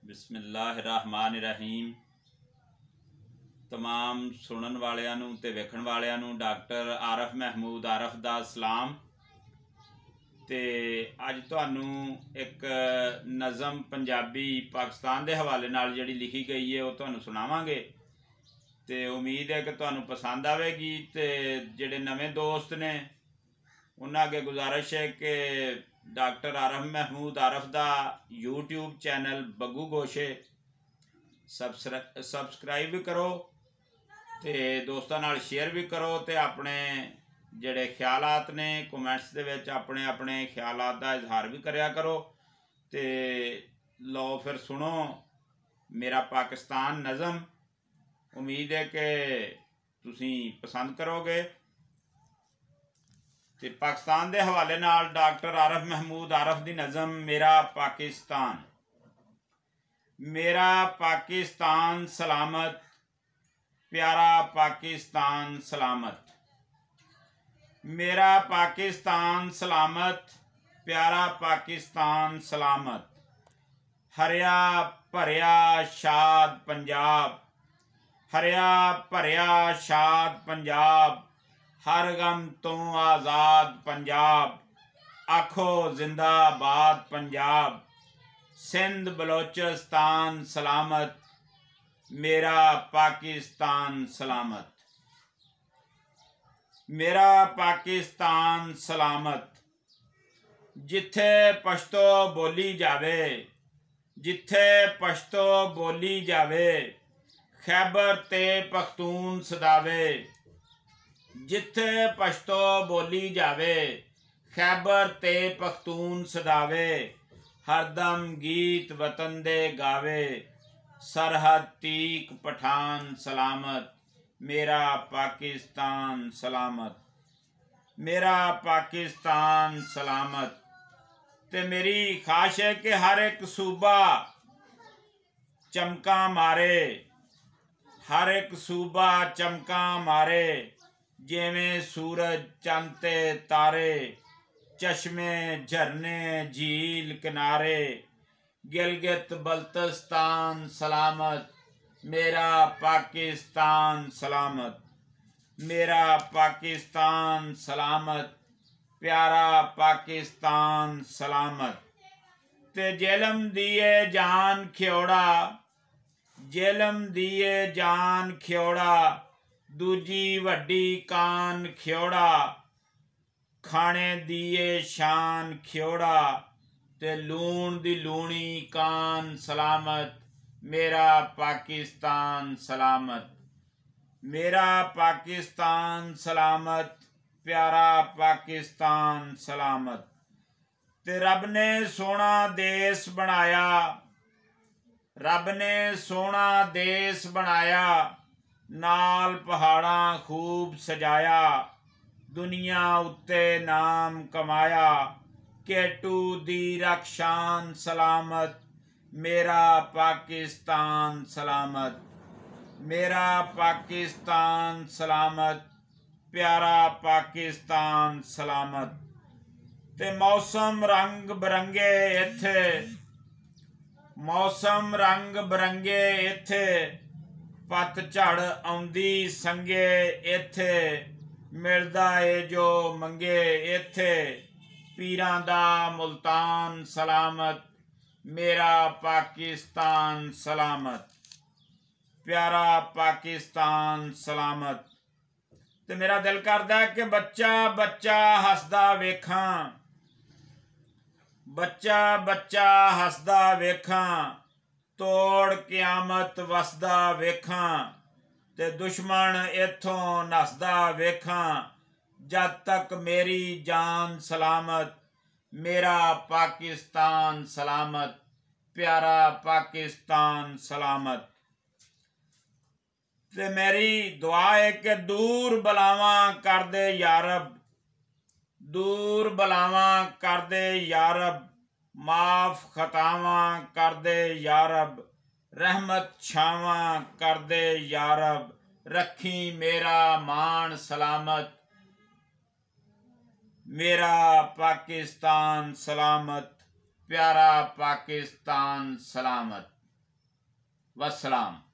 बिस्मिल्लाहिर्रहमानिर्रहीम। तमाम सुनन वालियां नूं ते वेखण वालियां नूं डॉक्टर आरफ महमूद आरफ दा सलाम। ते अज तुहानूं एक नज़म पंजाबी पाकिस्तान के हवाले नाल जिहड़ी लिखी गई है वो तुहानूं सुणावांगे। ते उम्मीद है कि तुहानूं पसंद आवेगी। ते जिहड़े नवे दोस्त ने उन्हां अगे गुजारिश है कि डॉक्टर आरफ महमूद आरफ दा यूट्यूब चैनल बग्गू गोशे सबसक्राइब भी करो ते दोस्तां नाल शेयर भी करो ते अपने जिहड़े ख्यालात ने कमेंट्स दे विच अपने अपने ख्यालात दा इजहार भी करिया करो। ते लो फिर सुनो मेरा पाकिस्तान नज़म। उम्मीद है कि तुसीं पसंद करोगे। ते पाकिस्तान के हवाले नाल डॉक्टर आरफ महमूद आरफ दी नज़म मेरा पाकिस्तान। मेरा पाकिस्तान सलामत, प्यारा पाकिस्तान सलामत। मेरा पाकिस्तान सलामत, प्यारा पाकिस्तान सलामत। हरिया भरिया शाद पंजाब, हरिया भरिया शाद पंजाब। हर गम तो आज़ाद पंजाब, आखो जिंदाबाद पंजाब। सिंध बलोचिस्तान सलामत, मेरा पाकिस्तान सलामत। मेरा पाकिस्तान सलामत। जिथे पश्तो बोली जावे, जिथे पश्तो बोली जावे, खैबर ते पख्तून सदावे। जिथे पश्तो बोली जावे, खैबर ते पख्तून सदावे। हरदम गीत वतन दे गावे, सरहद तीक पठान सलामत। मेरा पाकिस्तान सलामत, मेरा पाकिस्तान सलामत। ते मेरी ख्वाहिश है कि हर एक सूबा चमका मारे, हर एक सूबा चमका मारे। जिवें सूरज चंद ते तारे, चश्मे झरने झील किनारे। गिलगित बल्तिस्तान सलामत, मेरा पाकिस्तान सलामत। मेरा पाकिस्तान सलामत, प्यारा पाकिस्तान सलामत। ते जेलम दिए जान खियोड़ा, जेलम दिए जान खियोड़ा। दूजी वड्डी कान खियोड़ा, खाने दिए शान खियोड़ा। ते लूण दी लूणी कान सलामत, मेरा पाकिस्तान सलामत। मेरा पाकिस्तान सलामत, प्यारा पाकिस्तान सलामत। ते रब ने सोना देश बनाया, रब ने सोना देश बनाया। नाल पहाड़ां खूब सजाया, दुनिया उत्ते नाम कमाया। केटू दी रक्षान सलामत, मेरा पाकिस्तान सलामत। मेरा पाकिस्तान सलामत, प्यारा पाकिस्तान सलामत। ते मौसम रंग बरंगे इत्थे, मौसम रंग बरंगे इत्थे। पतझड़ आउंदी संगे इत्थे, मिलदा ए जो मंगे इत्थे। पीरां दा मुल्तान सलामत, मेरा पाकिस्तान सलामत। प्यारा पाकिस्तान सलामत। ते मेरा दिल करदा कि बच्चा बच्चा हसदा वेखां, बच्चा बच्चा हसदा वेखां। तोड़ क्यामत वसदा वेखां, ते दुश्मन इत्थों नसदा वेखां। जद तक मेरी जान सलामत, मेरा पाकिस्तान सलामत। प्यारा पाकिस्तान सलामत। ते मेरी दुआ है कि दूर बलावां कर दे यारब, दूर बलावां कर दे यारब। माफ खतावां कर दे यारब, रहमत छावां कर दे यारब। रखी मेरा मान सलामत, मेरा पाकिस्तान सलामत। प्यारा पाकिस्तान सलामत। वस्सलाम।